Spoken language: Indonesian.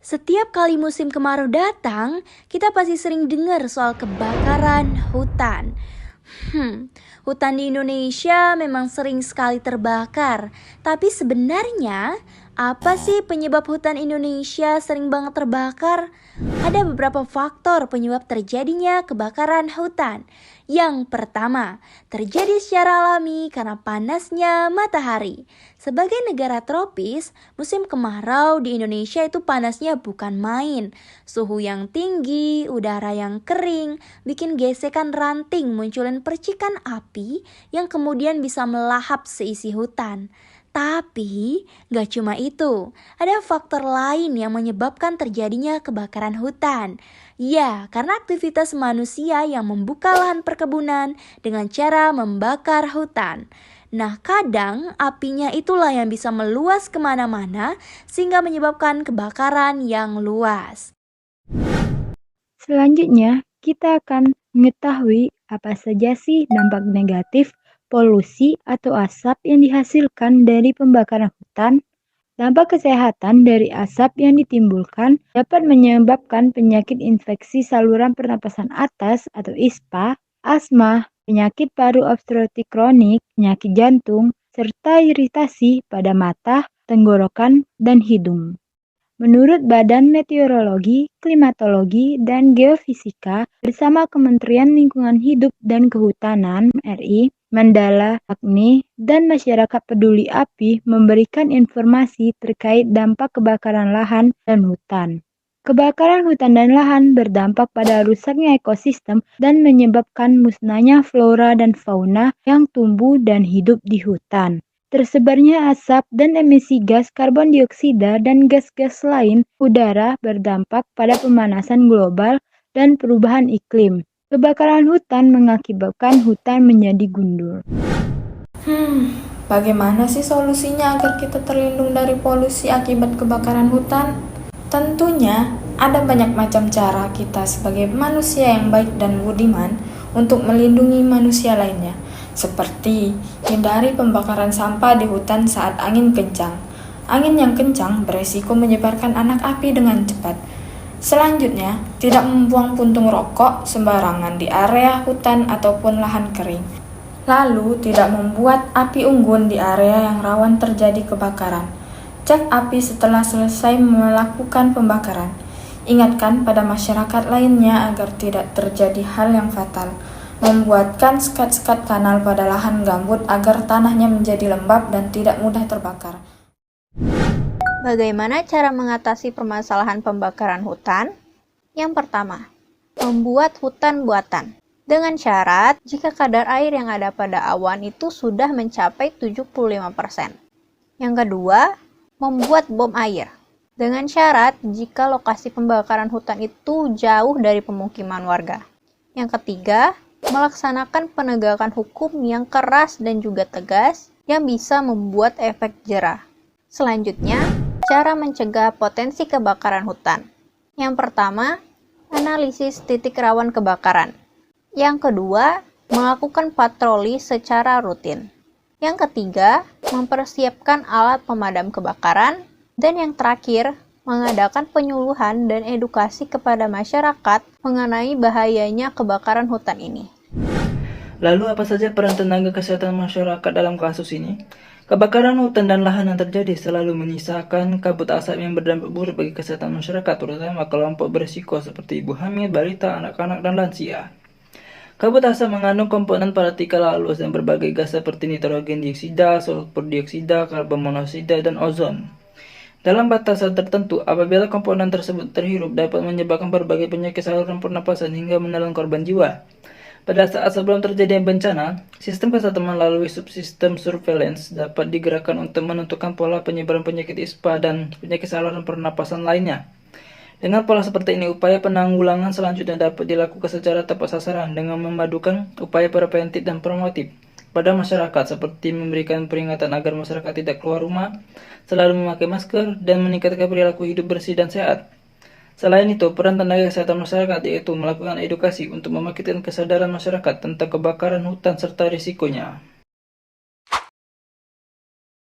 Setiap kali musim kemarau datang, kita pasti sering dengar soal kebakaran hutan. Hutan di Indonesia memang sering sekali terbakar. Tapi sebenarnya, apa sih penyebab hutan Indonesia sering banget terbakar? Ada beberapa faktor penyebab terjadinya kebakaran hutan. Yang pertama, terjadi secara alami karena panasnya matahari. Sebagai negara tropis, musim kemarau di Indonesia itu panasnya bukan main. Suhu yang tinggi, udara yang kering, bikin gesekan ranting munculin percikan api yang kemudian bisa melahap seisi hutan. Tapi, gak cuma itu, ada faktor lain yang menyebabkan terjadinya kebakaran hutan. Ya, karena aktivitas manusia yang membuka lahan perkebunan dengan cara membakar hutan. Nah, kadang apinya itulah yang bisa meluas kemana-mana sehingga menyebabkan kebakaran yang luas. Selanjutnya, kita akan mengetahui apa saja sih dampak negatif polusi atau asap yang dihasilkan dari pembakaran hutan. Dampak kesehatan dari asap yang ditimbulkan dapat menyebabkan penyakit infeksi saluran pernapasan atas atau ISPA, asma, penyakit paru obstruktif kronik, penyakit jantung, serta iritasi pada mata, tenggorokan, dan hidung. Menurut Badan Meteorologi, Klimatologi, dan Geofisika bersama Kementerian Lingkungan Hidup dan Kehutanan RI, Mandala, Agni, dan masyarakat peduli api memberikan informasi terkait dampak kebakaran lahan dan hutan. Kebakaran hutan dan lahan berdampak pada rusaknya ekosistem dan menyebabkan musnahnya flora dan fauna yang tumbuh dan hidup di hutan. Tersebarnya asap dan emisi gas karbon dioksida dan gas-gas lain udara berdampak pada pemanasan global dan perubahan iklim. Kebakaran hutan mengakibatkan hutan menjadi gundul. Bagaimana sih solusinya agar kita terlindung dari polusi akibat kebakaran hutan? Tentunya ada banyak macam cara kita sebagai manusia yang baik dan budiman untuk melindungi manusia lainnya. Seperti hindari pembakaran sampah di hutan saat angin kencang. Angin yang kencang beresiko menyebarkan anak api dengan cepat. Selanjutnya, tidak membuang puntung rokok sembarangan di area hutan ataupun lahan kering. Lalu, tidak membuat api unggun di area yang rawan terjadi kebakaran. Cek api setelah selesai melakukan pembakaran. Ingatkan pada masyarakat lainnya agar tidak terjadi hal yang fatal. Membuatkan sekat-sekat kanal pada lahan gambut agar tanahnya menjadi lembab dan tidak mudah terbakar. Bagaimana cara mengatasi permasalahan pembakaran hutan? Yang pertama, membuat hutan buatan. Dengan syarat, jika kadar air yang ada pada awan itu sudah mencapai 75%. Yang kedua, membuat bom air. Dengan syarat, jika lokasi pembakaran hutan itu jauh dari pemukiman warga. Yang ketiga, melaksanakan penegakan hukum yang keras dan juga tegas yang bisa membuat efek jera. Selanjutnya, cara mencegah potensi kebakaran hutan. Yang pertama, analisis titik rawan kebakaran. Yang kedua, melakukan patroli secara rutin. Yang ketiga, mempersiapkan alat pemadam kebakaran. Dan yang terakhir, mengadakan penyuluhan dan edukasi kepada masyarakat mengenai bahayanya kebakaran hutan ini. Lalu apa saja peran tenaga kesehatan masyarakat dalam kasus ini? Kebakaran hutan dan lahan yang terjadi selalu menyisakan kabut asap yang berdampak buruk bagi kesehatan masyarakat, terutama kelompok berisiko seperti ibu hamil, balita, anak-anak, dan lansia. Kabut asap mengandung komponen partikel halus dan berbagai gas seperti nitrogen dioksida, sulfur dioksida, karbon monoksida, dan ozon. Dalam batasan tertentu, apabila komponen tersebut terhirup dapat menyebabkan berbagai penyakit saluran pernapasan hingga menelan korban jiwa. Pada saat sebelum terjadi bencana, sistem kesehatan melalui subsistem surveillance dapat digerakkan untuk menentukan pola penyebaran penyakit ISPA dan penyakit saluran pernapasan lainnya. Dengan pola seperti ini, upaya penanggulangan selanjutnya dapat dilakukan secara tepat sasaran dengan memadukan upaya preventif dan promotif pada masyarakat seperti memberikan peringatan agar masyarakat tidak keluar rumah, selalu memakai masker, dan meningkatkan perilaku hidup bersih dan sehat. Selain itu, peran tenaga kesehatan masyarakat yaitu melakukan edukasi untuk membangkitkan kesadaran masyarakat tentang kebakaran hutan serta risikonya.